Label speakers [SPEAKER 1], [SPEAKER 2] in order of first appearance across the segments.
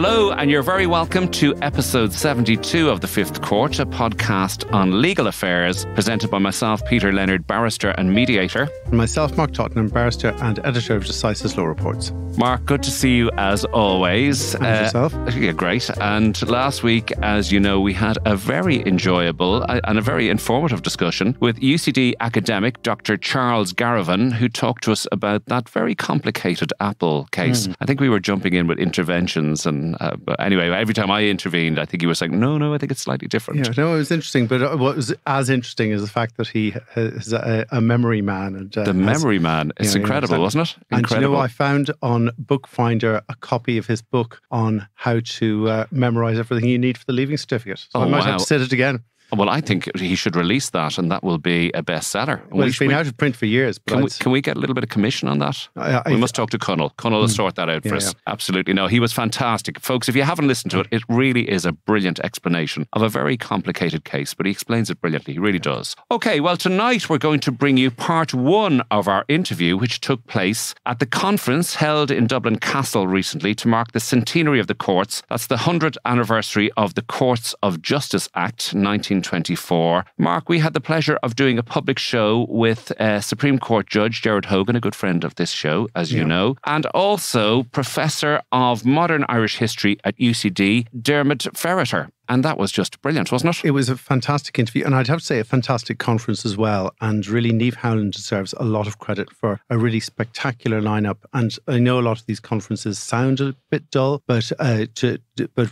[SPEAKER 1] Hello, and you're very welcome to episode 72 of The Fifth Court, a podcast on legal affairs, presented by myself, Peter Leonard, barrister and mediator.
[SPEAKER 2] And myself, Mark Tottenham, barrister and editor of Decisive Law Reports.
[SPEAKER 1] Mark, good to see you as always.
[SPEAKER 2] And yourself?
[SPEAKER 1] Yeah, great. And last week, as you know, we had a very enjoyable and a very informative discussion with UCD academic Dr. Charles Garavan, who talked to us about that very complicated Apple case. I think we were jumping in with interventions and but anyway, every time I intervened, I think he was saying, no, I think it's slightly different.
[SPEAKER 2] Yeah, no, it was interesting, but what was as interesting is the fact that he is a memory man. And,
[SPEAKER 1] the memory man. It's incredible, wasn't it? Incredible.
[SPEAKER 2] And you know, I found on Bookfinder a copy of his book on how to memorise everything you need for the leaving certificate. So I might have to sit it again.
[SPEAKER 1] Well, I think he should release that and that will be a bestseller.
[SPEAKER 2] Well, it's been out of print for years. But
[SPEAKER 1] can we get a little bit of commission on that? We must talk to Connell. Connell will sort that out for us. Yeah. Absolutely. No, he was fantastic. Folks, if you haven't listened to it, it really is a brilliant explanation of a very complicated case, but he explains it brilliantly. He really does. Okay, well, tonight we're going to bring you part one of our interview, which took place at the conference held in Dublin Castle recently to mark the centenary of the courts. That's the 100th anniversary of the Courts of Justice Act, 1924. Mark, we had the pleasure of doing a public show with Supreme Court Judge Gerard Hogan, a good friend of this show, as you know, and also Professor of Modern Irish History at UCD, Diarmaid Ferriter. And that was just brilliant, wasn't it?
[SPEAKER 2] It was a fantastic interview. And I'd have to say a fantastic conference as well. And really, Niamh Howland deserves a lot of credit for a really spectacular lineup. And I know a lot of these conferences sound a bit dull, but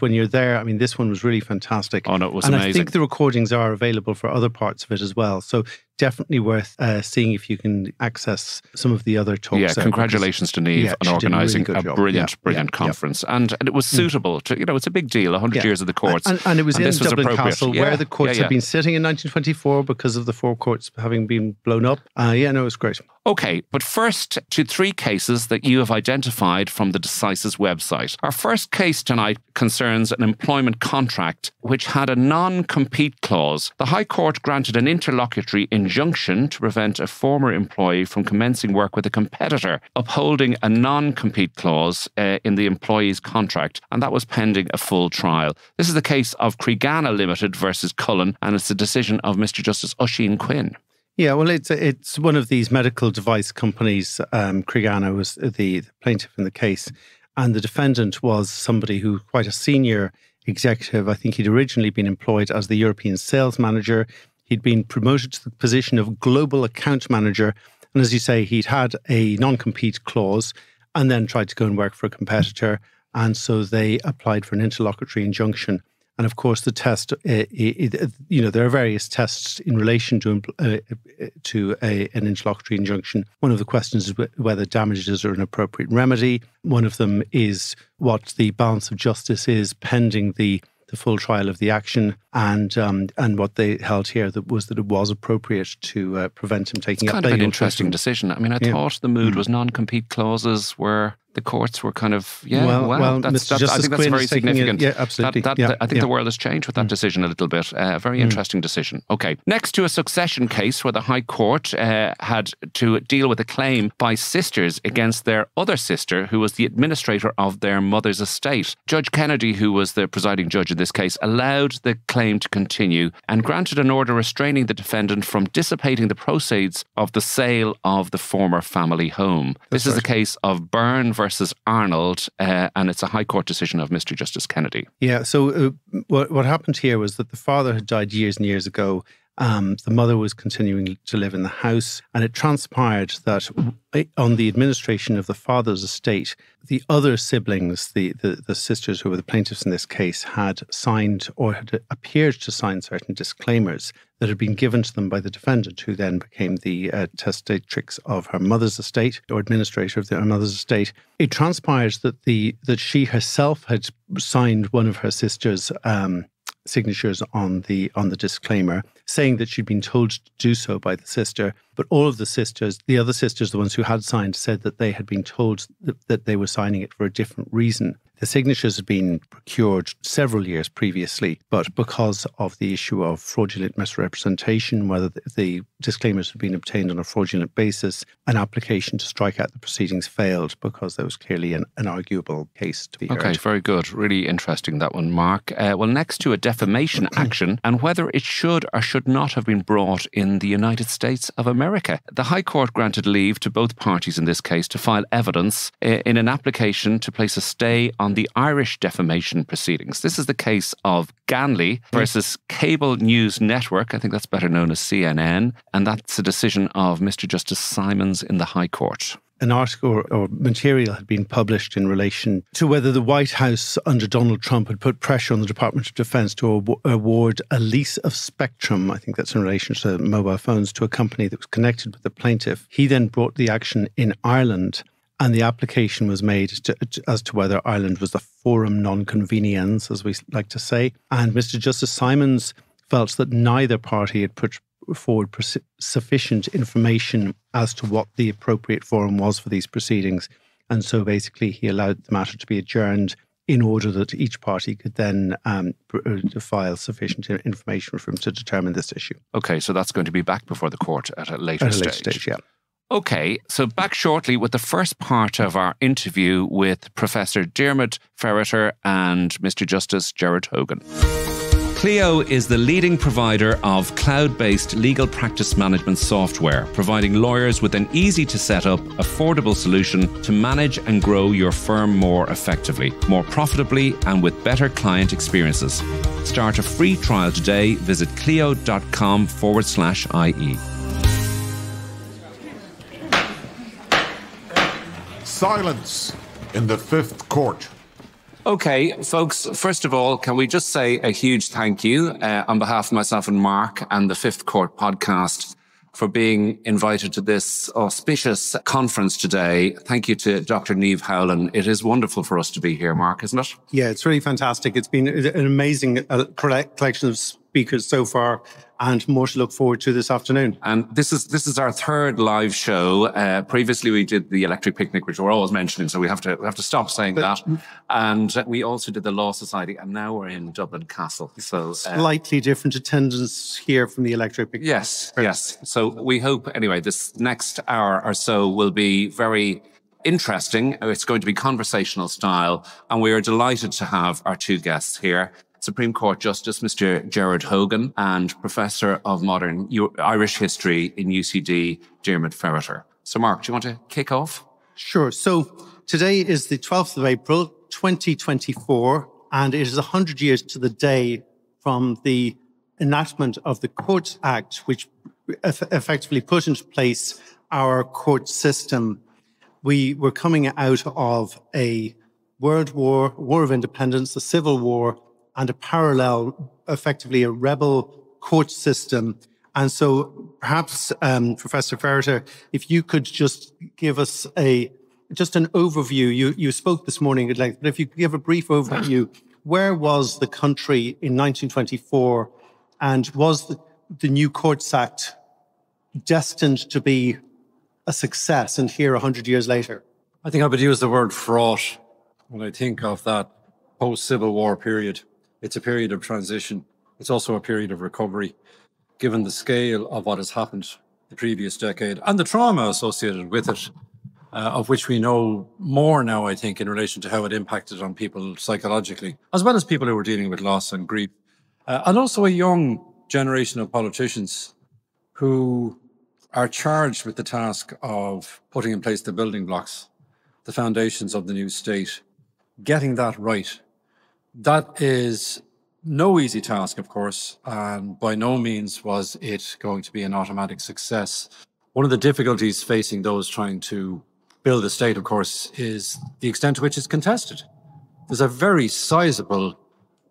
[SPEAKER 2] when you're there, I mean, this one was really fantastic.
[SPEAKER 1] Oh, no, it was amazing.
[SPEAKER 2] And I think the recordings are available for other parts of it as well. So definitely worth seeing if you can access some of the other talks.
[SPEAKER 1] Yeah, congratulations to Niamh on organising a brilliant conference. And it was suitable to, it's a big deal, 100 years of the courts.
[SPEAKER 2] And it was in Dublin Castle where the courts had been sitting in 1924 because of the four courts having been blown up. It was great.
[SPEAKER 1] Okay, but first to three cases that you have identified from the Decisive website. Our first case tonight concerns an employment contract which had a non-compete clause. The High Court granted an interlocutory injunction to prevent a former employee from commencing work with a competitor, upholding a non-compete clause in the employee's contract, and that was pending a full trial. This is the case of Creganna Limited versus Cullen, and it's the decision of Mr. Justice Oisin Quinn.
[SPEAKER 2] Yeah, well, it's one of these medical device companies. Creganna was the plaintiff in the case, and the defendant was somebody who quite a senior executive. I think he'd originally been employed as the European sales manager. He'd been promoted to the position of global account manager. And as you say, he'd had a non-compete clause and then tried to go and work for a competitor. And so they applied for an interlocutory injunction. And of course, the test, there are various tests in relation to an interlocutory injunction. One of the questions is whether damages are an appropriate remedy. One of them is what the balance of justice is pending the full trial of the action, and what they held here was that it was appropriate to prevent him taking up
[SPEAKER 1] kind of an interesting decision. I mean, I thought the mood was non-compete clauses where the courts were kind of, I think that's very significant.
[SPEAKER 2] Absolutely.
[SPEAKER 1] I think the world has changed with that decision a little bit. A very interesting decision. Okay. Next to a succession case where the High Court had to deal with a claim by sisters against their other sister, who was the administrator of their mother's estate. Judge Kennedy, who was the presiding judge in this case, allowed the claim to continue and granted an order restraining the defendant from dissipating the proceeds of the sale of the former family home. This is the case of Byrne versus Arnold, and it's a High Court decision of Mr. Justice Kennedy.
[SPEAKER 2] Yeah, so what happened here was that the father had died years and years ago. The mother was continuing to live in the house, and it transpired that on the administration of the father's estate, the other siblings, the sisters who were the plaintiffs in this case, had signed or had appeared to sign certain disclaimers that had been given to them by the defendant, who then became the testatrix of her mother's estate, or administrator of her mother's estate. It transpired that she herself had signed one of her sister's signatures on the disclaimer, saying that she'd been told to do so by the sister. But all of the sisters, the other sisters, the ones who had signed, said that they had been told that they were signing it for a different reason. The signatures had been procured several years previously, but because of the issue of fraudulent misrepresentation, whether the disclaimers had been obtained on a fraudulent basis, an application to strike out the proceedings failed because there was clearly an arguable case to be heard.
[SPEAKER 1] Okay, very good. Really interesting, that one, Mark. Well, next to a defamation action and whether it should or should not have been brought in the United States of America. The High Court granted leave to both parties in this case to file evidence in an application to place a stay on the Irish defamation proceedings. This is the case of Ganley versus Cable News Network. I think that's better known as CNN. And that's a decision of Mr. Justice Simons in the High Court.
[SPEAKER 2] An article or material had been published in relation to whether the White House under Donald Trump had put pressure on the Department of Defense to award a lease of spectrum, I think that's in relation to mobile phones, to a company that was connected with the plaintiff. He then brought the action in Ireland, and the application was made as to whether Ireland was the forum non conveniens, as we like to say. And Mr. Justice Simons felt that neither party had put forward sufficient information as to what the appropriate forum was for these proceedings. And so basically he allowed the matter to be adjourned in order that each party could then file sufficient information for him to determine this issue.
[SPEAKER 1] Okay, so that's going to be back before the court at a later stage.
[SPEAKER 2] Yeah.
[SPEAKER 1] Okay, so back shortly with the first part of our interview with Professor Diarmaid Ferriter and Mr. Justice Gerard Hogan. Clio is the leading provider of cloud-based legal practice management software, providing lawyers with an easy-to-set-up, affordable solution to manage and grow your firm more effectively, more profitably, and with better client experiences. Start a free trial today. Visit clio.com/IE.
[SPEAKER 3] Silence in the Fifth Court.
[SPEAKER 1] Okay, folks, first of all, can we just say a huge thank you on behalf of myself and Mark and the Fifth Court podcast for being invited to this auspicious conference today. Thank you to Dr. Niamh Howlin. It is wonderful for us to be here, Mark, isn't it?
[SPEAKER 2] Yeah, it's really fantastic. It's been an amazing collection of speakers so far, and more to look forward to this afternoon.
[SPEAKER 1] And this is our third live show. Previously, we did the Electric Picnic, which we're always mentioning, so we have to stop saying that. And we also did the Law Society, and now we're in Dublin Castle. So
[SPEAKER 2] slightly different attendance here from the Electric Picnic.
[SPEAKER 1] Yes. So we hope, anyway, this next hour or so will be very interesting. It's going to be conversational style, and we are delighted to have our two guests here. Supreme Court Justice Mr. Gerard Hogan and Professor of Modern Irish History in UCD, Diarmaid Ferriter. So, Mark, do you want to kick off?
[SPEAKER 2] Sure. So, today is the 12th of April, 2024, and it is 100 years to the day from the enactment of the Courts Act, which effectively put into place our court system. We were coming out of a World War, War of Independence, the Civil War, and a parallel, effectively a rebel court system. And so perhaps, Professor Ferriter, if you could just give us just an overview. You spoke this morning at length, but if you could give a brief overview, where was the country in 1924, and was the new Courts Act destined to be a success, and here 100 years later?
[SPEAKER 4] I think I would use the word fraught when I think of that post-Civil War period. It's a period of transition. It's also a period of recovery, given the scale of what has happened the previous decade and the trauma associated with it, of which we know more now, I think, in relation to how it impacted on people psychologically, as well as people who were dealing with loss and grief. And also a young generation of politicians who are charged with the task of putting in place the building blocks, the foundations of the new state, getting that right. That is no easy task, of course, and by no means was it going to be an automatic success. One of the difficulties facing those trying to build a state, of course, is the extent to which it's contested. There's a very sizable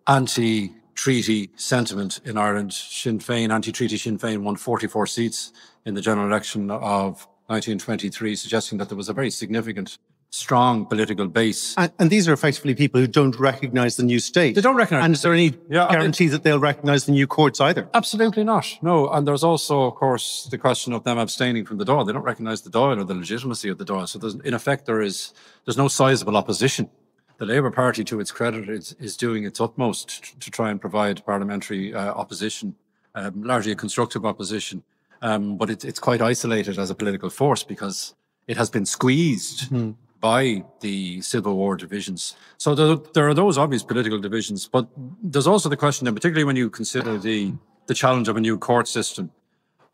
[SPEAKER 4] anti-treaty sentiment in Ireland. Anti-treaty Sinn Féin won 44 seats in the general election of 1923, suggesting that there was a very significant strong political base.
[SPEAKER 2] And these are effectively people who don't recognise the new state.
[SPEAKER 4] They don't recognise.
[SPEAKER 2] And is there any guarantee that they'll recognise the new courts either?
[SPEAKER 4] Absolutely not. No. And there's also, of course, the question of them abstaining from the Dáil. They don't recognise the Dáil or the legitimacy of the Dáil. So in effect, there's no sizable opposition The Labour Party, to its credit, is doing its utmost to try and provide parliamentary opposition, largely a constructive opposition. But it's quite isolated as a political force because it has been squeezed by the Civil War divisions. So there are those obvious political divisions, but there's also the question, and particularly when you consider the challenge of a new court system,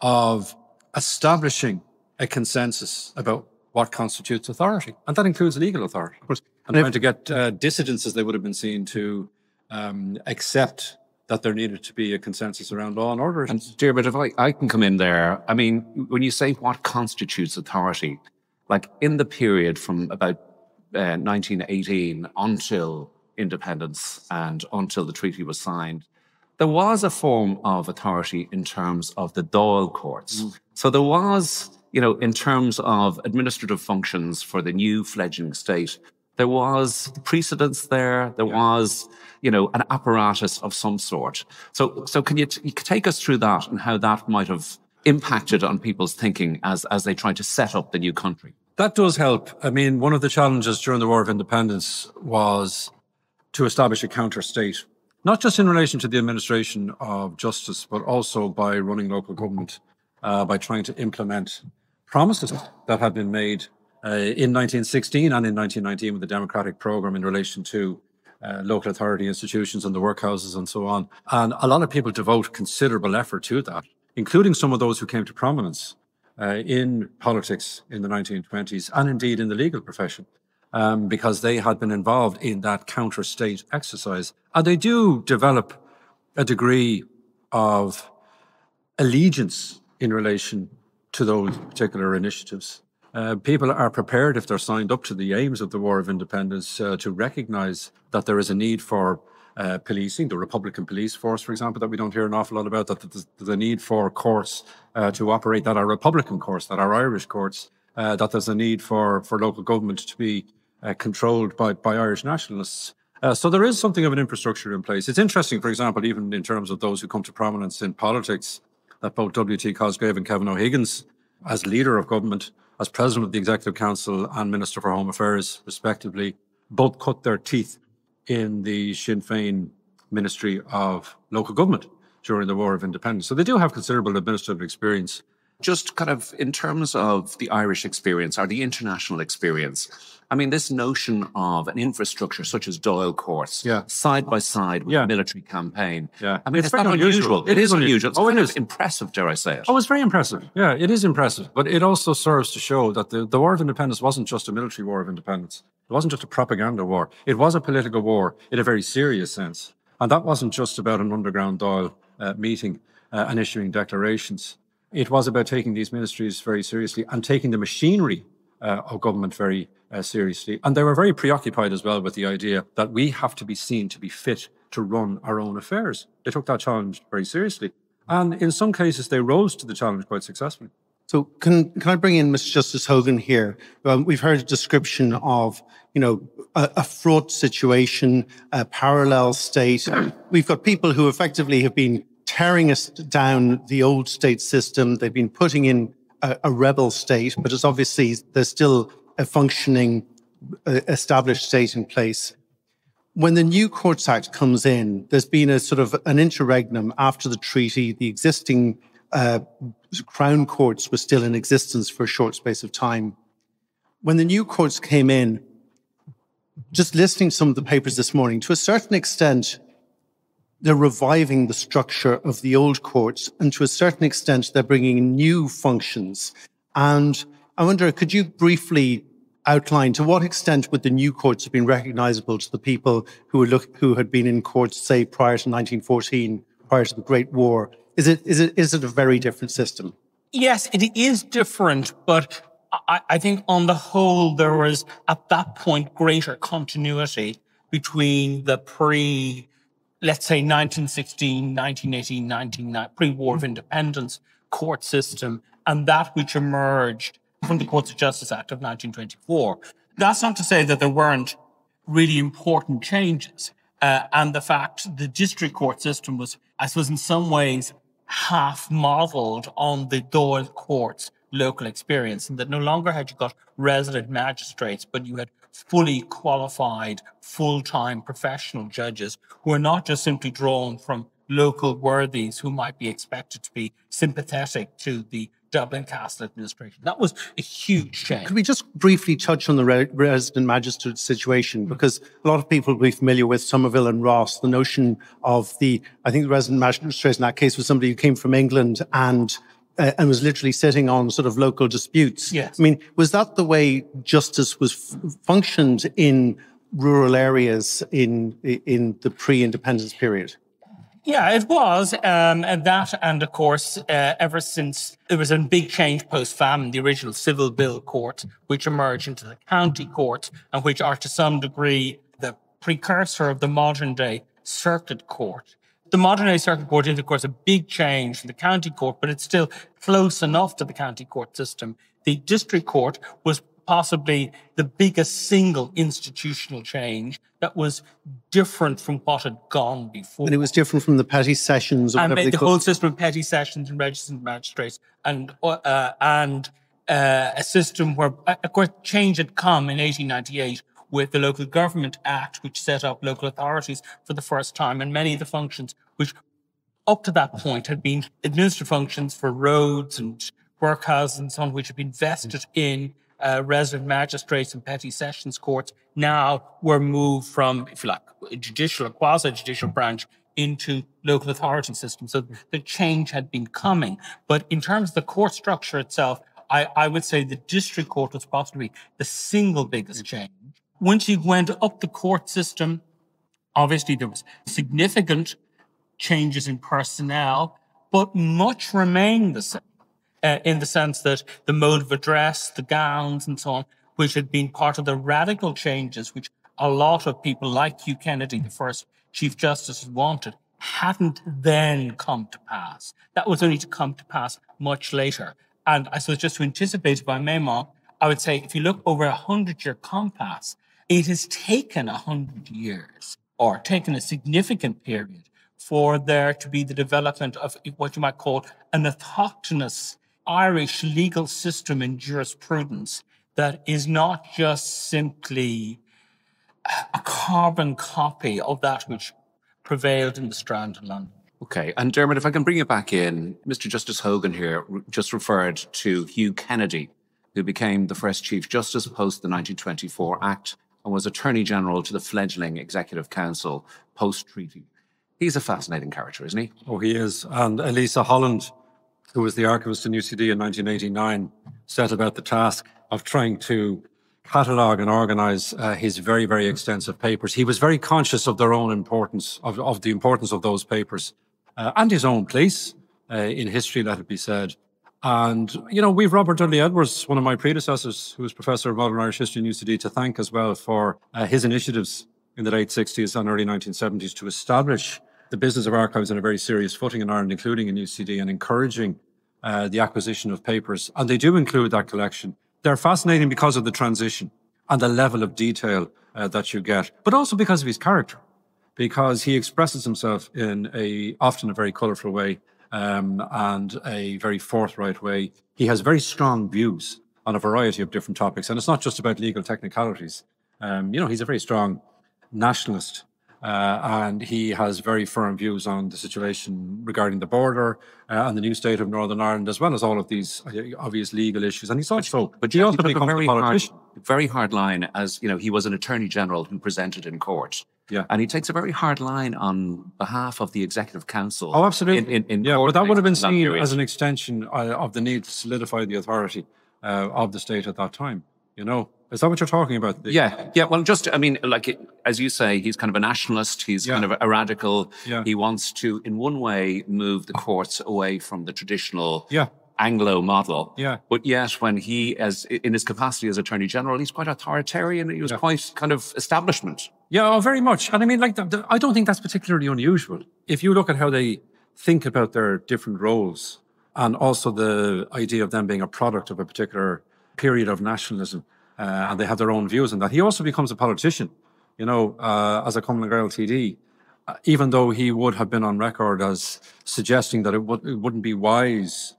[SPEAKER 4] of establishing a consensus about what constitutes authority. And that includes legal authority. Of course. And trying to get dissidents, as they would have been seen, to accept that there needed to be a consensus around law and order.
[SPEAKER 1] And Diarmaid, if I can come in there, I mean, when you say what constitutes authority, like in the period from about 1918 until independence and until the treaty was signed, there was a form of authority in terms of the Dáil courts. So there was, you know, in terms of administrative functions for the new fledgling state, there was precedence there. There was, you know, an apparatus of some sort. So can you take us through that and how that might have impacted on people's thinking as they tried to set up the new country?
[SPEAKER 4] That does help. I mean, one of the challenges during the War of Independence was to establish a counter-state, not just in relation to the administration of justice, but also by running local government, by trying to implement promises that had been made in 1916 and in 1919 with the democratic program in relation to local authority institutions and the workhouses and so on. And a lot of people devote considerable effort to that, including some of those who came to prominence in politics in the 1920s and indeed in the legal profession, because they had been involved in that counter-state exercise. And they do develop a degree of allegiance in relation to those particular initiatives. People are prepared, if they're signed up to the aims of the War of Independence, to recognise that there is a need for policing, the Republican police force, for example, that we don't hear an awful lot about, that there's a need for courts to operate that are Republican courts, that are Irish courts, that there's a need for local government to be controlled by Irish nationalists. So there is something of an infrastructure in place. It's interesting, for example, even in terms of those who come to prominence in politics, that both W.T. Cosgrave and Kevin O'Higgins, as leader of government, as president of the Executive Council and Minister for Home Affairs, respectively, both cut their teeth in the Sinn Féin Ministry of Local Government during the War of Independence. So they do have considerable administrative experience.
[SPEAKER 1] Just kind of in terms of the Irish experience or the international experience, I mean, this notion of an infrastructure such as Dáil courts, side by side with a military campaign. I mean, it's not unusual. It is unusual. It's kind of impressive, dare I say it.
[SPEAKER 4] Oh, it's very impressive. Yeah, it is impressive. But it also serves to show that the War of Independence wasn't just a military war of independence. It wasn't just a propaganda war. It was a political war in a very serious sense. And that wasn't just about an underground Dáil meeting and issuing declarations. It was about taking these ministries very seriously and taking the machinery of government very seriously. And they were very preoccupied as well with the idea that we have to be seen to be fit to run our own affairs. They took that challenge very seriously. And in some cases, they rose to the challenge quite successfully.
[SPEAKER 2] So can I bring in Mr. Justice Hogan here? We've heard a description of, you know, a fraught situation, a parallel state. We've got people who effectively have been tearing us down the old state system. They've been putting in a rebel state, but it's obviously there's still a functioning established state in place. When the new Courts Act comes in, there's been a sort of an interregnum after the treaty. The existing Crown courts were still in existence for a short space of time. When the new courts came in, just listening to some of the papers this morning, to a certain extent, they're reviving the structure of the old courts, and to a certain extent, they're bringing in new functions. And I wonder, could you briefly outline to what extent would the new courts have been recognisable to the people who had been in courts, say, prior to 1914, prior to the Great War? Is it a very different system?
[SPEAKER 5] Yes, it is different, but I think on the whole, there was at that point greater continuity between the let's say 1916, 1918, pre-War of Independence court system and that which emerged from the Courts of Justice Act of 1924. That's not to say that there weren't really important changes. And the fact the district court system was, I suppose, in some ways half modelled on the Dáil courts local experience, and that no longer had you got resident magistrates, but you had fully qualified, full-time professional judges who are not just simply drawn from local worthies who might be expected to be sympathetic to the Dublin Castle administration. That was a huge change.
[SPEAKER 2] Could we just briefly touch on the resident magistrate situation? Because a lot of people will be familiar with Somerville and Ross, the notion of I think the resident magistrate in that case was somebody who came from England and was literally sitting on sort of local disputes.
[SPEAKER 5] Yes.
[SPEAKER 2] I mean, was that the way justice was functioned in rural areas in the pre-independence period?
[SPEAKER 5] Yeah, it was. And of course, ever since there was a big change post-famine, the original civil bill court, which emerged into the county court, and which are to some degree the precursor of the modern-day circuit court. The modern-day circuit court is, of course, a big change from the county court, but it's still close enough to the county court system. The district court was possibly the biggest single institutional change that was different from what had gone before.
[SPEAKER 2] And it was different from the petty sessions.
[SPEAKER 5] And the whole system of petty sessions and registered magistrates, and a system where, of course, change had come in 1898 with the Local Government Act, which set up local authorities for the first time, and many of the functions which up to that point had been administrative functions for roads and workhouses and so on, which had been vested in resident magistrates and petty sessions courts, now were moved from, if you like, a judicial or quasi-judicial branch into local authority systems. So the change had been coming. But in terms of the court structure itself, I would say the district court was possibly the single biggest change. Once you went up the court system, obviously there was significant changes in personnel, but much remained the same. In the sense that the mode of address, the gowns and so on, which had been part of the radical changes which a lot of people like Hugh Kennedy, the first Chief Justice, wanted, hadn't then come to pass. That was only to come to pass much later. And I suppose just to anticipate, if I may, Mark, I would say if you look over 100-year compass, it has taken 100 years, or taken a significant period, for there to be the development of what you might call an autochthonous Irish legal system and jurisprudence that is not just simply a carbon copy of that which prevailed in the Strand of London.
[SPEAKER 1] Okay, and Diarmaid, if I can bring you back in, Mr. Justice Hogan here just referred to Hugh Kennedy, who became the first Chief Justice post the 1924 Act and was Attorney General to the fledgling Executive Council post-treaty. He's a fascinating character, isn't he?
[SPEAKER 4] Oh, he is. And Elisa Holland, who was the archivist in UCD in 1989, set about the task of trying to catalogue and organise his very, very extensive papers. He was very conscious of their own importance, of the importance of those papers, and his own place in history, let it be said. And, you know, we've Robert Dudley Edwards, one of my predecessors, who was Professor of Modern Irish History in UCD, to thank as well for his initiatives in the late 60s and early 1970s to establish the business of archives on a very serious footing in Ireland, including in UCD, and encouraging the acquisition of papers. And they do include that collection. They're fascinating because of the transition and the level of detail that you get, but also because of his character, because he expresses himself in often a very colourful way and a very forthright way. He has very strong views on a variety of different topics, and it's not just about legal technicalities. He's a very strong nationalist. And he has very firm views on the situation regarding the border and the new state of Northern Ireland, as well as all of these obvious legal issues. And he's also, he also becomes a politician.
[SPEAKER 1] Very hard line, as you know, he was an Attorney General who presented in court.
[SPEAKER 4] Yeah,
[SPEAKER 1] and he takes a very hard line on behalf of the Executive Council.
[SPEAKER 4] Oh, absolutely.
[SPEAKER 1] In
[SPEAKER 4] court, but that would have been seen as an extension of the need to solidify the authority of the state at that time. You know, is that what you're talking about?
[SPEAKER 1] Yeah. Well, as you say, he's kind of a nationalist. He's kind of a radical.
[SPEAKER 4] Yeah.
[SPEAKER 1] He wants to, in one way, move the courts away from the traditional Anglo model.
[SPEAKER 4] Yeah.
[SPEAKER 1] But yet, when he, in his capacity as Attorney General, he's quite authoritarian. He was quite kind of establishment.
[SPEAKER 4] Yeah, very much. And I mean, I don't think that's particularly unusual. If you look at how they think about their different roles, and also the idea of them being a product of a particular period of nationalism, and they have their own views on that. He also becomes a politician, as a Cumberland Gael TD, even though he would have been on record as suggesting that it wouldn't be wise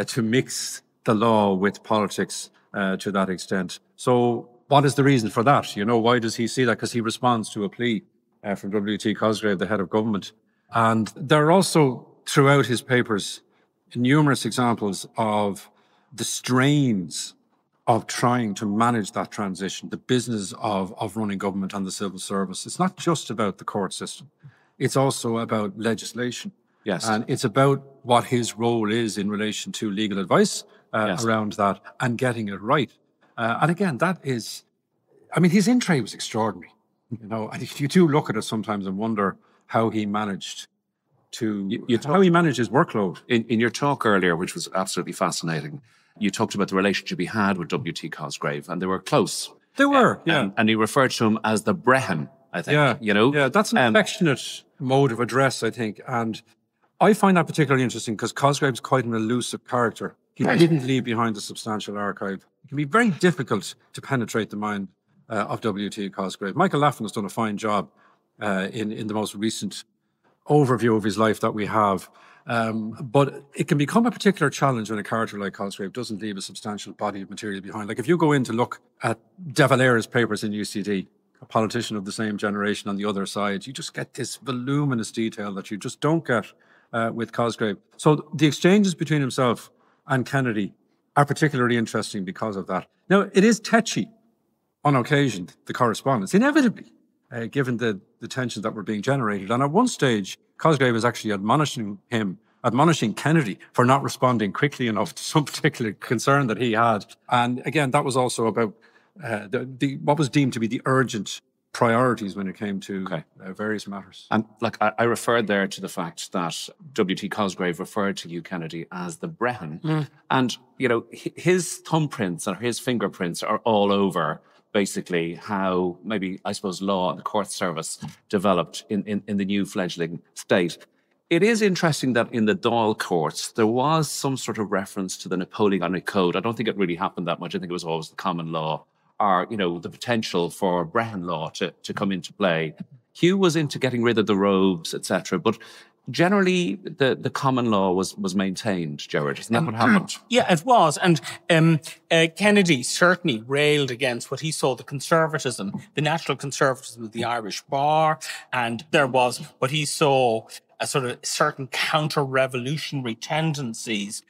[SPEAKER 4] to mix the law with politics to that extent. So what is the reason for that? You know, why does he see that? Because he responds to a plea from W.T. Cosgrave, the head of government. And there are also, throughout his papers, numerous examples of the strains of trying to manage that transition, the business of running government and the civil service. It's not just about the court system. It's also about legislation.
[SPEAKER 1] Yes.
[SPEAKER 4] And it's about what his role is in relation to legal advice around that and getting it right. And again, that is, I mean, his in-tray was extraordinary. You know, you do look at it sometimes and wonder how he managed how he managed his workload.
[SPEAKER 1] In your talk earlier, which was absolutely fascinating, you talked about the relationship he had with W.T. Cosgrave, and they were close.
[SPEAKER 4] They were, yeah.
[SPEAKER 1] And he referred to him as the Brehon, I think.
[SPEAKER 4] Yeah,
[SPEAKER 1] you know?
[SPEAKER 4] Yeah, that's an affectionate mode of address, I think. And I find that particularly interesting because Cosgrave's quite an elusive character. He didn't leave behind a substantial archive. It can be very difficult to penetrate the mind of W.T. Cosgrave. Michael Laffin has done a fine job in the most recent overview of his life that we have. But it can become a particular challenge when a character like Cosgrave doesn't leave a substantial body of material behind. Like if you go in to look at De Valera's papers in UCD, a politician of the same generation on the other side, you just get this voluminous detail that you just don't get with Cosgrave. So the exchanges between himself and Kennedy are particularly interesting because of that. Now, it is tetchy on occasion, the correspondence, inevitably, given the tensions that were being generated. And at one stage, Cosgrave was actually admonishing Kennedy for not responding quickly enough to some particular concern that he had. And again, that was also about what was deemed to be the urgent priorities when it came to various matters.
[SPEAKER 1] And like I referred there to the fact that W.T. Cosgrave referred to you, Kennedy, as the Brehon. And, you know, his thumbprints or his fingerprints are all over basically how maybe, I suppose, law and the court service developed in the new fledgling state. It is interesting that in the Dáil courts, there was some sort of reference to the Napoleonic Code. I don't think it really happened that much. I think it was always the common law or, you know, the potential for Brehon Law to come into play. Hugh was into getting rid of the robes, etc. But generally, the common law was maintained, Gerard. Isn't that what happened?
[SPEAKER 5] Yeah, it was. And Kennedy certainly railed against what he saw the conservatism, the natural conservatism of the Irish bar. And there was what he saw as sort of certain counter-revolutionary tendencies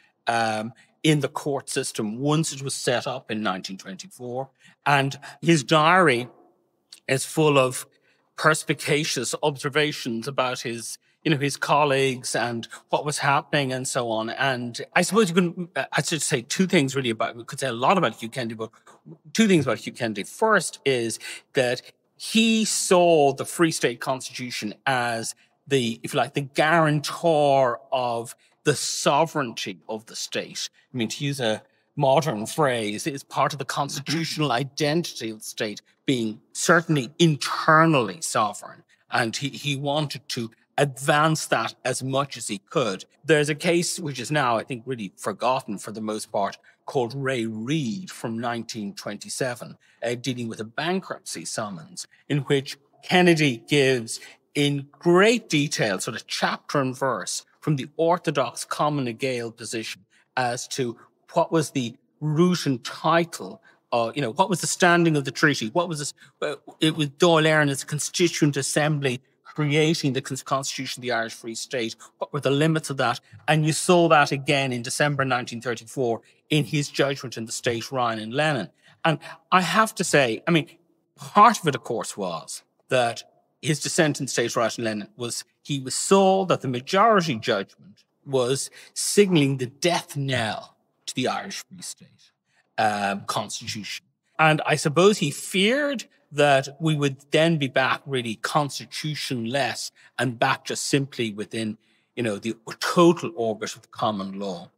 [SPEAKER 5] in the court system once it was set up in 1924. And his diary is full of perspicacious observations about his colleagues and what was happening and so on. And I suppose I should say two things really we could say a lot about Hugh Kennedy, but two things about Hugh Kennedy. First is that he saw the Free State Constitution as the guarantor of the sovereignty of the state. I mean, to use a modern phrase, is part of the constitutional identity of the state being certainly internally sovereign. And he wanted to advance that as much as he could. There's a case which is now, I think, really forgotten for the most part, called Ray Reid from 1927, dealing with a bankruptcy summons, in which Kennedy gives in great detail, sort of chapter and verse, from the orthodox common Gael position as to what was the root and title, what was the standing of the treaty, what was this, it was Dáil Éireann as a constituent assembly creating the Constitution of the Irish Free State, what were the limits of that? And you saw that again in December 1934 in his judgment in the State Ryan and Leonard. And I have to say, I mean, part of it, of course, was that his dissent in State Ryan and Leonard was he saw that the majority judgment was signalling the death knell to the Irish Free State Constitution. And I suppose he feared that we would then be back really constitution-less and back just simply within, the total orbit of the common law.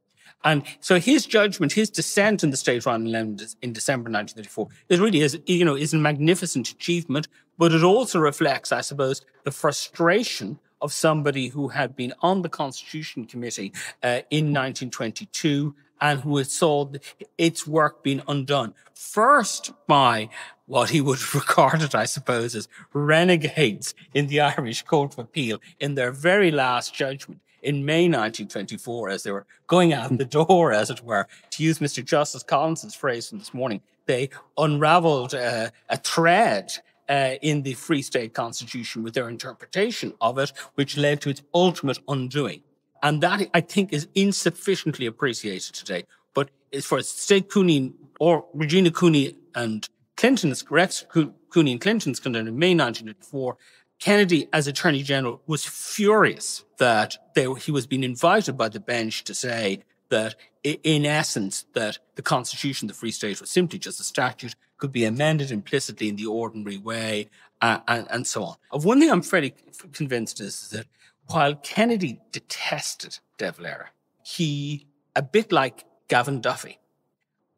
[SPEAKER 5] And so his judgment, his dissent in the State Ryan and Leonard in December 1934, it really is a magnificent achievement, but it also reflects, I suppose, the frustration of somebody who had been on the Constitution Committee in 1922 and who had saw its work being undone. First by what he would have regarded, I suppose, as renegades in the Irish Court of Appeal in their very last judgment in May 1924, as they were going out the door, as it were, to use Mr. Justice Collins's phrase from this morning, they unraveled a thread in the Free State Constitution with their interpretation of it, which led to its ultimate undoing. And that, I think, is insufficiently appreciated today. But as far as State Cooney or Regina Cooney and Clinton's, Rex Cooney and Clinton's condemned in May 1994, Kennedy, as Attorney General, was furious that he was being invited by the bench to say that, in essence, that the Constitution of the Free State was simply just a statute, could be amended implicitly in the ordinary way, and so on. Of one thing I'm fairly convinced is that while Kennedy detested De Valera, he, a bit like Gavin Duffy,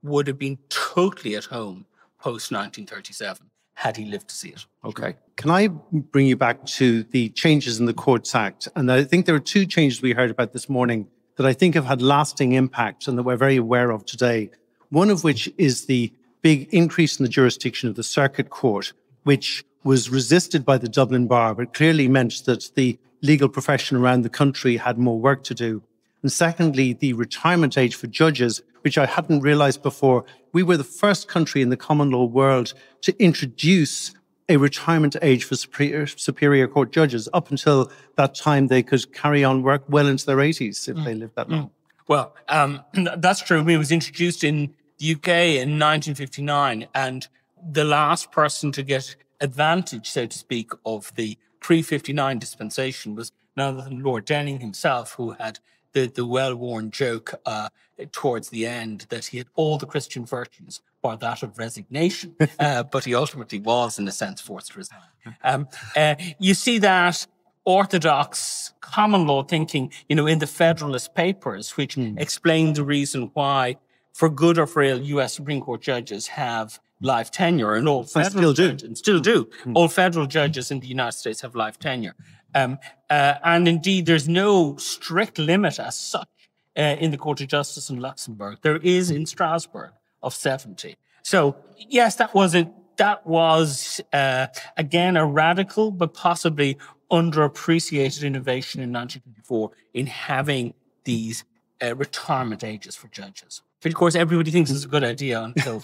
[SPEAKER 5] would have been totally at home post-1937 had he lived to see it.
[SPEAKER 1] Okay.
[SPEAKER 2] Can I bring you back to the changes in the Courts Act? And I think there are two changes we heard about this morning that I think have had lasting impact and that we're very aware of today. One of which is the big increase in the jurisdiction of the Circuit Court, which was resisted by the Dublin Bar, but clearly meant that the legal profession around the country had more work to do. And secondly, the retirement age for judges, which I hadn't realized before. We were the first country in the common law world to introduce a retirement age for superior court judges. Up until that time, they could carry on work well into their 80s if they lived that long.
[SPEAKER 5] Well, that's true. It was introduced in the UK in 1959, and the last person to get advantage, so to speak, of the pre-59 dispensation was none other than Lord Denning himself, who had the well-worn joke towards the end that he had all the Christian virtues bar that of resignation, but he ultimately was, in a sense, forced to resign. You see that orthodox common law thinking, in the Federalist Papers, which explain the reason why, for good or for ill, U.S. Supreme Court judges have life tenure, and all federal judges still do. All federal judges in the United States have life tenure. And indeed, there's no strict limit as such in the Court of Justice in Luxembourg. There is in Strasbourg of 70. So yes, that was again a radical but possibly underappreciated innovation in 1924 in having these retirement ages for judges. But of course, everybody thinks it's a good idea until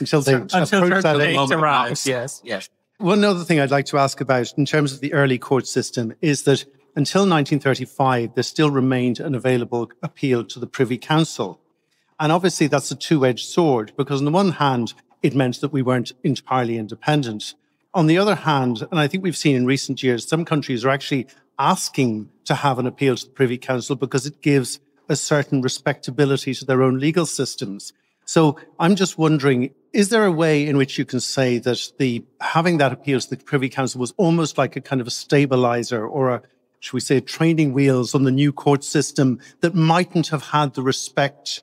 [SPEAKER 5] certain age arrives. Yes.
[SPEAKER 2] One other thing I'd like to ask about in terms of the early court system is that until 1935, there still remained an available appeal to the Privy Council. And obviously that's a two-edged sword, because on the one hand, it meant that we weren't entirely independent. On the other hand, and I think we've seen in recent years, some countries are actually asking to have an appeal to the Privy Council because it gives a certain respectability to their own legal systems. So I'm just wondering, is there a way in which you can say that having that appeal to the Privy Council was almost like a kind of a stabilizer or should we say, training wheels on the new court system that mightn't have had the respect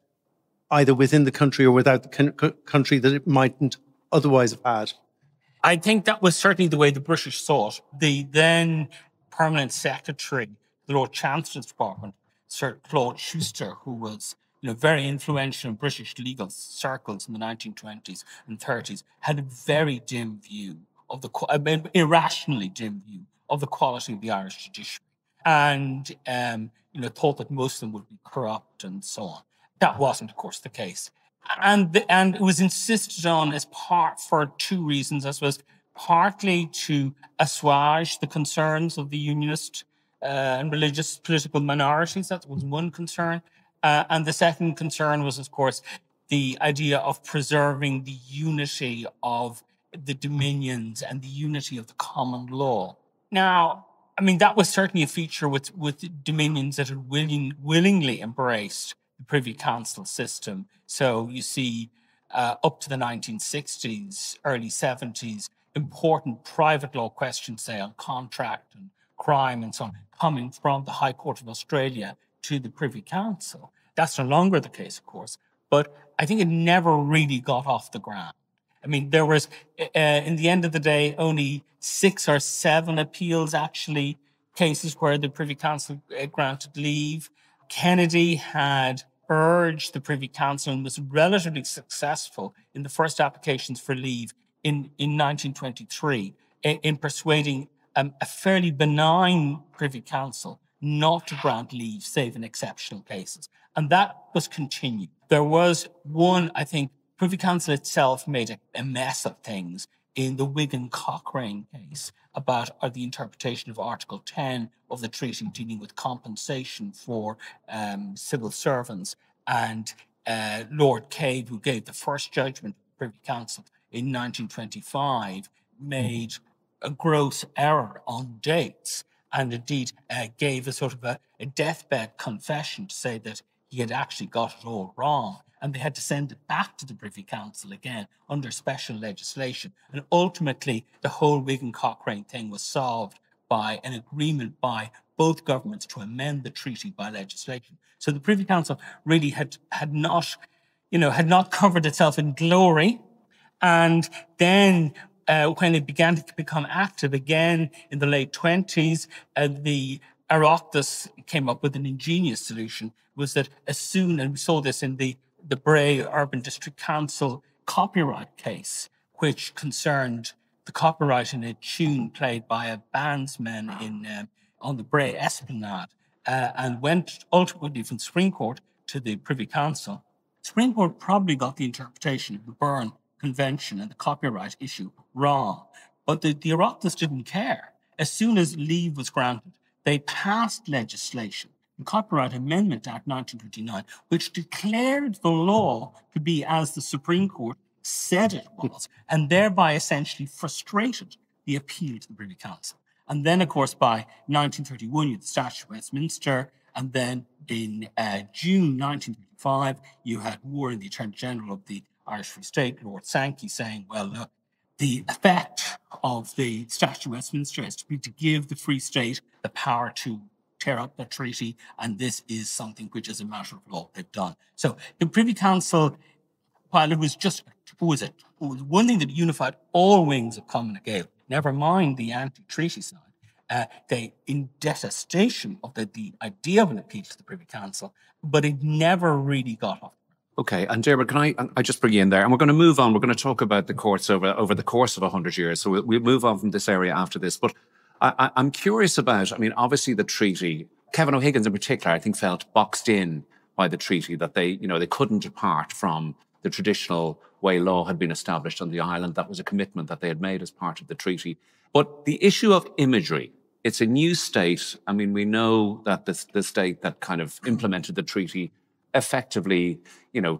[SPEAKER 2] either within the country or without the country that it mightn't otherwise have had?
[SPEAKER 5] I think that was certainly the way the British saw it. The then permanent secretary, the Lord Chancellor's Department, Sir Claude Schuster, who was very influential in British legal circles in the 1920s and 30s, had a very dim view of irrationally dim view of the quality of the Irish judiciary, and thought that most of them would be corrupt and so on. That wasn't, of course, the case, and it was insisted on as part for two reasons, I suppose. Partly to assuage the concerns of the unionist and religious political minorities. That was one concern. And the second concern was, of course, the idea of preserving the unity of the dominions and the unity of the common law. Now, that was certainly a feature with dominions that had willingly embraced the Privy Council system. So you see, up to the 1960s, early 70s, important private law questions, say, on contract and crime and so on, coming from the High Court of Australia to the Privy Council. That's no longer the case, of course, but I think it never really got off the ground. There was, in the end of the day, only 6 or 7 appeals, actually, cases where the Privy Council granted leave. Kennedy had urged the Privy Council and was relatively successful in the first applications for leave in 1923 in persuading a fairly benign Privy Council not to grant leave save in exceptional cases. And that was continued. There was one, I think, Privy Council itself made a mess of things in the Wigan-Cochrane case about the interpretation of Article 10 of the treaty dealing with compensation for civil servants. And Lord Cave, who gave the first judgment of the Privy Council in 1925, made a gross error on dates and indeed gave a sort of a deathbed confession to say that he had actually got it all wrong. And they had to send it back to the Privy Council again under special legislation. And ultimately, the whole Wigan-Cochrane thing was solved by an agreement by both governments to amend the treaty by legislation. So the Privy Council really had not covered itself in glory. And then when it began to become active again in the late 20s, the Oireachtas came up with an ingenious solution, was that as soon, and we saw this in the Bray Urban District Council copyright case, which concerned the copyright in a tune played by a bandsman on the Bray Esplanade, and went ultimately from the Supreme Court to the Privy Council. The Supreme Court probably got the interpretation of the Berne Convention and the copyright issue wrong, but the Oireachtas didn't care. As soon as leave was granted, they passed legislation, the Copyright Amendment Act 1929, which declared the law to be as the Supreme Court said it was, and thereby essentially frustrated the appeal to the Privy Council. And then, of course, by 1931, you had the Statute of Westminster, and then in June 1935, you had Moore and the Attorney General of the Irish Free State, Lord Sankey, saying, well, look, the effect of the Statute of Westminster is to be to give the Free State the power to tear up the treaty, and this is something which is a matter of law they've done. So the Privy Council, while it was just, was one thing that unified all wings of Common Gael, never mind the anti-treaty side, they, in detestation of the idea of an appeal to the Privy Council, but it never really got off.
[SPEAKER 1] Okay, and Diarmaid, can I just bring you in there? And we're going to move on. We're going to talk about the courts over the course of 100 years. So we'll move on from this area after this. But I'm curious about, obviously the treaty, Kevin O'Higgins in particular, I think felt boxed in by the treaty, that they couldn't depart from the traditional way law had been established on the island. That was a commitment that they had made as part of the treaty. But the issue of imagery, it's a new state. We know that the state that kind of implemented the treaty effectively,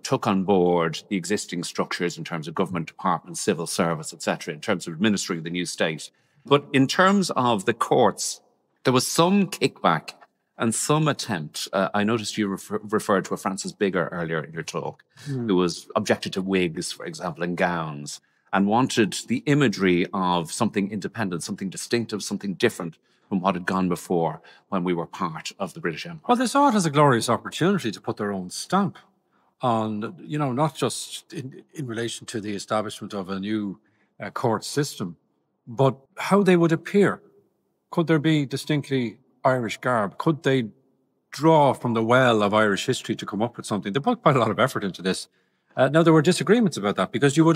[SPEAKER 1] took on board the existing structures in terms of government departments, civil service, etc., in terms of administering the new state. But in terms of the courts, there was some kickback and some attempt. I noticed you referred to a Francis Bigger earlier in your talk, who was objected to wigs, for example, and gowns, and wanted the imagery of something independent, something distinctive, something different from what had gone before when we were part of the British Empire.
[SPEAKER 4] Well, they saw it as a glorious opportunity to put their own stamp on, not just in relation to the establishment of a new court system, but how they would appear. Could there be distinctly Irish garb? Could they draw from the well of Irish history to come up with something? They put quite a lot of effort into this. Now, there were disagreements about that, because you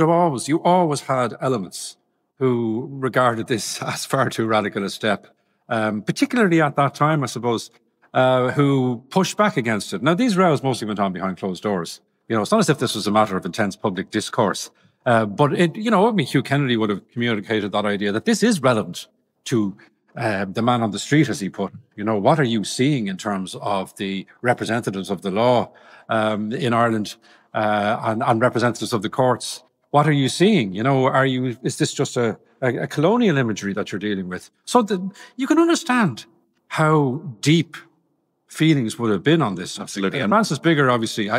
[SPEAKER 4] always had elements who regarded this as far too radical a step, particularly at that time, I suppose, who pushed back against it. Now, these rows mostly went on behind closed doors. It's not as if this was a matter of intense public discourse. But Hugh Kennedy would have communicated that idea that this is relevant to the man on the street, as he put it. What are you seeing in terms of the representatives of the law in Ireland and representatives of the courts? What are you seeing? Is this just a colonial imagery that you're dealing with? So you can understand how deep feelings would have been on this.
[SPEAKER 1] Absolutely.
[SPEAKER 4] And Francis Bigger, obviously,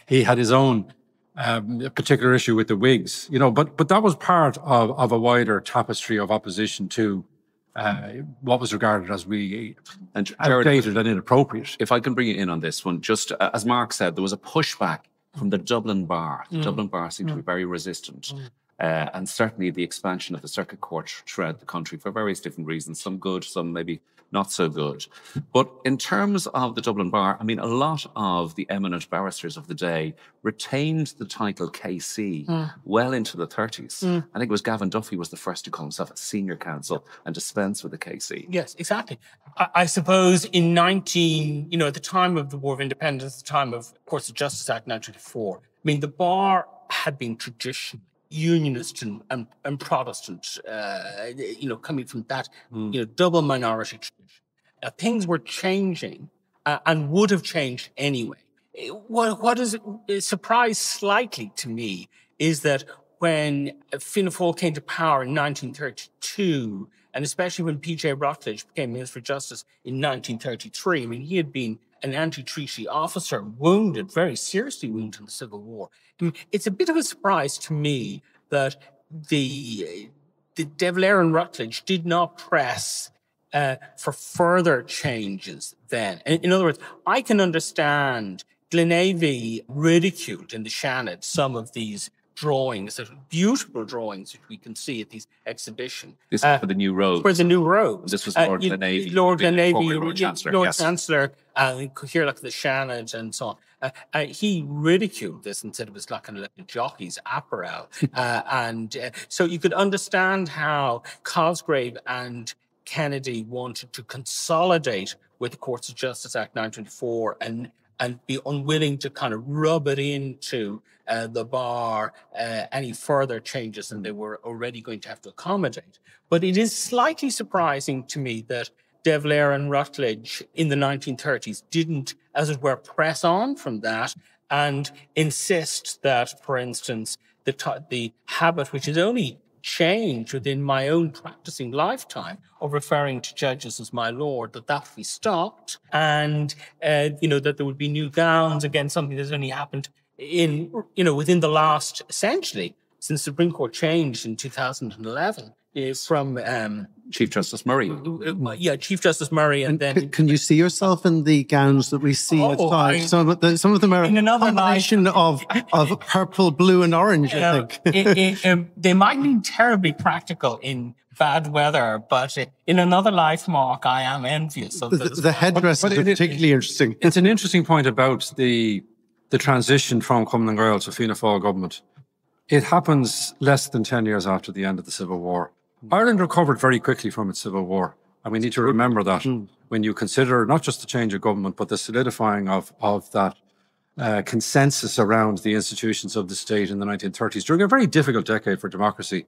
[SPEAKER 4] he had his own particular issue with the wigs, but that was part of a wider tapestry of opposition to what was regarded as really outdated and inappropriate.
[SPEAKER 1] If I can bring you in on this one, just as Mark said, there was a pushback from the Dublin bar. The Dublin bar seemed to be very resistant. and certainly the expansion of the circuit court throughout the country for various different reasons, some good, some maybe not so good. But in terms of the Dublin Bar, I mean, a lot of the eminent barristers of the day retained the title KC well into the 30s. I think it was Gavin Duffy was the first to call himself a senior counsel and dispense with the KC.
[SPEAKER 5] Yes, exactly. I suppose in at the time of the War of Independence, the time of course, the Justice Act 1924, I mean, the bar had been traditionally Unionist and Protestant, coming from that, double minority tradition. Things were changing and would have changed anyway. What is surprised slightly to me is that when Fianna Fáil came to power in 1932, and especially when P.J. Rutledge became Minister for Justice in 1933, I mean, he had been an anti-treaty officer, very seriously wounded in the Civil War. I mean, it's a bit of a surprise to me that the De Valera and Rutledge did not press for further changes then. In other words, I can understand Glenavy ridiculed in the Shannon some of these drawings, beautiful drawings which we can see at these exhibitions.
[SPEAKER 1] This is for the new road.
[SPEAKER 5] For the new road.
[SPEAKER 1] This was Lord Glenavy.
[SPEAKER 5] Lord Glenavy,
[SPEAKER 1] Lord Chancellor.
[SPEAKER 5] Lord Chancellor, here like the Shannon and so on. He ridiculed this and said it was like a jockey's apparel. So you could understand how Cosgrave and Kennedy wanted to consolidate with the Courts of Justice Act 1924 and be unwilling to kind of rub it into the bar any further changes than they were already going to have to accommodate. But it is slightly surprising to me that De Valera and Rutledge in the 1930s didn't, as it were, press on from that and insist that, for instance, the habit, which is only changed within my own practicing lifetime of referring to judges as my lord, that be stopped, and that there would be new gowns, again, something that's only happened within the last, essentially, since the Supreme Court changed in 2011 from
[SPEAKER 1] Chief Justice Murray.
[SPEAKER 5] Chief Justice Murray, and then
[SPEAKER 2] can you see yourself in the gowns that we see outside? Some of them are a combination of purple, blue, and orange. I think
[SPEAKER 5] they might be terribly practical in bad weather, but in another life, Mark, I am envious of
[SPEAKER 2] the headdress is particularly interesting.
[SPEAKER 4] It's an interesting point about the transition from Cumann Gael to Fianna Fáil government. It happens less than 10 years after the end of the Civil War. Ireland recovered very quickly from its civil war. And we need to remember that when you consider not just the change of government, but the solidifying of that consensus around the institutions of the state in the 1930s, during a very difficult decade for democracy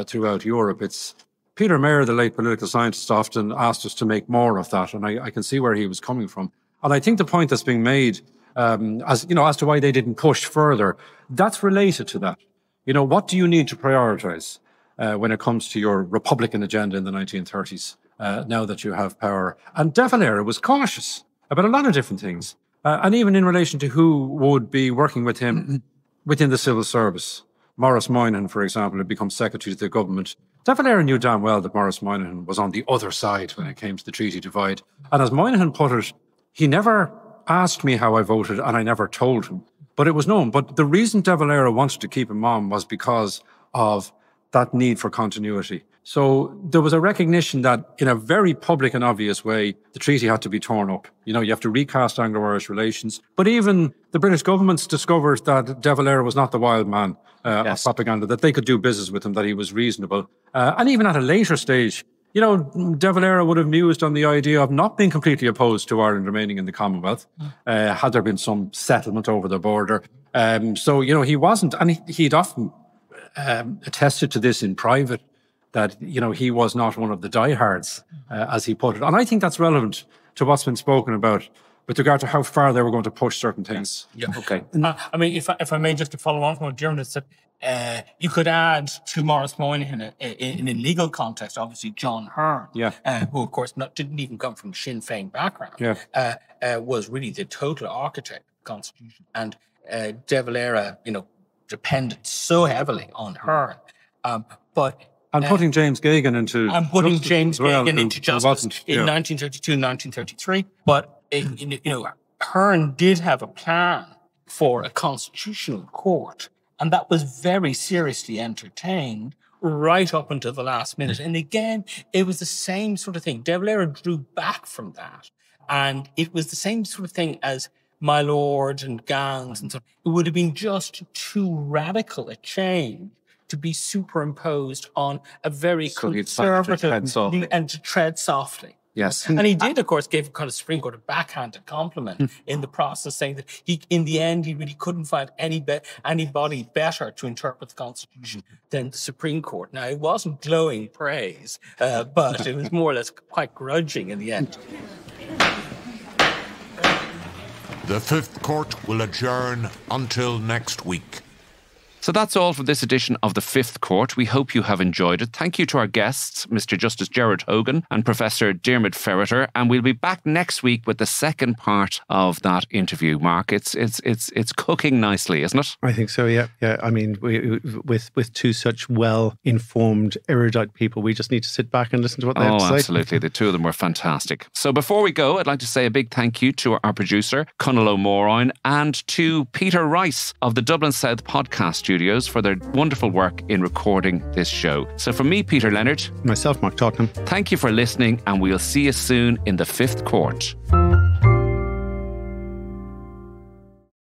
[SPEAKER 4] throughout Europe. It's Peter Mayer, the late political scientist, often asked us to make more of that. And I can see where he was coming from. And I think the point that's being made as to why they didn't push further, that's related to that. What do you need to prioritize when it comes to your Republican agenda in the 1930s, now that you have power? And De Valera was cautious about a lot of different things, and even in relation to who would be working with him within the civil service. Maurice Moynihan, for example, had become secretary to the government. De Valera knew damn well that Maurice Moynihan was on the other side when it came to the treaty divide. And as Moynihan put it, he never asked me how I voted, and I never told him. But it was known. But the reason De Valera wanted to keep him on was because of that need for continuity. So there was a recognition that in a very public and obvious way, the treaty had to be torn up. You have to recast Anglo-Irish relations. But even the British governments discovered that De Valera was not the wild man of propaganda, that they could do business with him, that he was reasonable. And even at a later stage, De Valera would have mused on the idea of not being completely opposed to Ireland remaining in the Commonwealth, had there been some settlement over the border. So, he wasn't, and he'd often attested to this in private, that, he was not one of the diehards, as he put it. And I think that's relevant to what's been spoken about with regard to how far they were going to push certain things.
[SPEAKER 5] Yeah. Okay. I mean, if I may, just to follow on from what Diarmaid said, you could add to Maurice Moynihan in a legal context, obviously, John Hearn, who, of course, didn't even come from Sinn Féin background, was really the total architect of the Constitution. And De Valera, depended so heavily on Hearn.
[SPEAKER 4] And putting James Geoghegan into...
[SPEAKER 5] And putting James Geoghegan into justice in 1932, 1933. But, Hearn did have a plan for a constitutional court. And that was very seriously entertained right up until the last minute. And again, it was the same sort of thing. De Valera drew back from that. And it was the same sort of thing as My Lord and Gans and so on. It would have been just too radical a change to be superimposed on a very conservative and to tread softly.
[SPEAKER 1] Yes.
[SPEAKER 5] And he did, of course, give kind of Supreme Court a backhanded compliment in the process, saying that he, in the end, he really couldn't find anybody better to interpret the Constitution than the Supreme Court. Now, it wasn't glowing praise, but it was more or less quite grudging in the end.
[SPEAKER 3] The Fifth Court will adjourn until next week.
[SPEAKER 1] So that's all for this edition of The Fifth Court. We hope you have enjoyed it. Thank you to our guests, Mr. Justice Gerard Hogan and Professor Diarmaid Ferriter. And we'll be back next week with the second part of that interview. Mark, it's cooking nicely, isn't it?
[SPEAKER 2] I think so, yeah. I mean, with two such well-informed, erudite people, we just need to sit back and listen to what they have to say. Oh,
[SPEAKER 1] absolutely. The two of them were fantastic. So before we go, I'd like to say a big thank you to our producer, Conal O'Moroyne, and to Peter Rice of the Dublin South Podcast Studios for their wonderful work in recording this show. So from me, Peter Leonard.
[SPEAKER 2] Myself, Mark Tottenham.
[SPEAKER 1] Thank you for listening, and we'll see you soon in The Fifth Court.